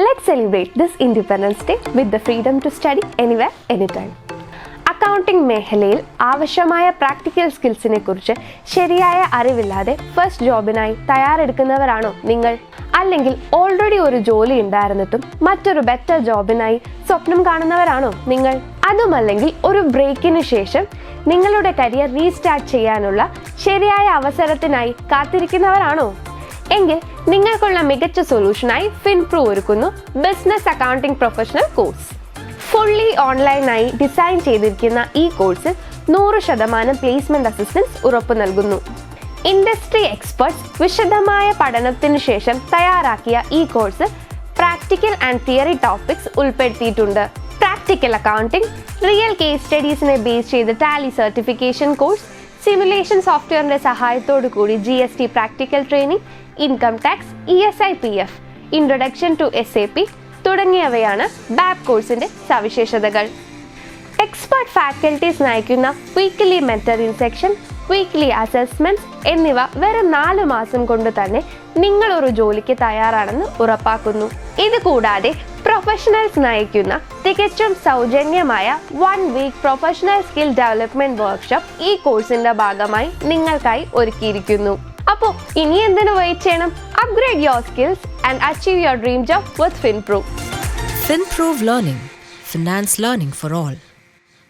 Let's celebrate this Independence Day with the freedom to study anywhere, anytime. Accounting മേഖലയിൽ ആവശ്യമായ practical സ്കിൽസിനെ കുറിച്ച് ശരിയായ അറിവില്ലാതെ ഫസ്റ്റ് ജോബിനായി തയ്യാറെടുക്കുന്നവരാണോ നിങ്ങൾ? അല്ലെങ്കിൽ ഓൾറെഡി ഒരു ജോലി ഉണ്ടായിരുന്നിട്ടും മറ്റൊരു ബെറ്റർ ജോബിനായി സ്വപ്നം കാണുന്നവരാണോ നിങ്ങൾ? അതുമല്ലെങ്കിൽ ഒരു ബ്രേക്കിന് ശേഷം നിങ്ങളുടെ കരിയർ റീസ്റ്റാർട്ട് ചെയ്യാനുള്ള ശരിയായ അവസരത്തിനായി കാത്തിരിക്കുന്നവരാണോ? എങ്കിൽ നിങ്ങൾക്കുള്ള മികച്ച സൊല്യൂഷനായി ഫിൻപ്രൂവ് ഒരുക്കുന്നു business accounting professional course. Fully ഓൺലൈനായി ഡിസൈൻ ചെയ്തിരിക്കുന്ന ഈ കോഴ്സിൽ 100% പ്ലേസ്മെന്റ് അസിസ്റ്റൻസ് ഉറപ്പു നൽകുന്നു. ഇൻഡസ്ട്രി എക്സ്പെർട്സ് വിശദമായ പഠനത്തിന് ശേഷം തയ്യാറാക്കിയ ഈ course practical and theory topics ഉൾപ്പെടുത്തിയിട്ടുണ്ട്. പ്രാക്ടിക്കൽ അക്കൗണ്ടിംഗ്, റിയൽ കേസ് സ്റ്റഡീസിനെ ബേസ് ചെയ്ത് ടാലി സർട്ടിഫിക്കേഷൻ കോഴ്സ്, സിമുലേഷൻ സോഫ്റ്റ്വെയറിന്റെ സഹായത്തോടു കൂടി GST practical training, income tax, ESI PF, introduction to SAP തുടങ്ങിയവയാണ് BAP കോഴ്സിന്റെ സവിശേഷതകൾ. എക്സ്പെർട്ട് ഫാക്കൽറ്റീസ് നയിക്കുന്ന weekly mentoring section, weekly assessments എന്നിവ വെറും 4 മാസം കൊണ്ട് തന്നെ നിങ്ങൾ ഒരു ജോലിക്ക് തയ്യാറാണെന്ന് ഉറപ്പാക്കുന്നു. ഇത് കൂടാതെ പ്രൊഫഷണൽസ് നയിക്കുന്ന തികച്ചും സൗജന്യമായ 1 week professional skill development workshop ഈ കോഴ്സിന്റെ ഭാഗമായി നിങ്ങൾക്കായി ഒരുക്കിയിരിക്കുന്നു. അപ്പോൾ ഇനി എന്തിനു വെയിറ്റ് ചെയ്യണം? Upgrade your skills and achieve your dream job with Finprov. Finprov Learning, Finance Learning for All.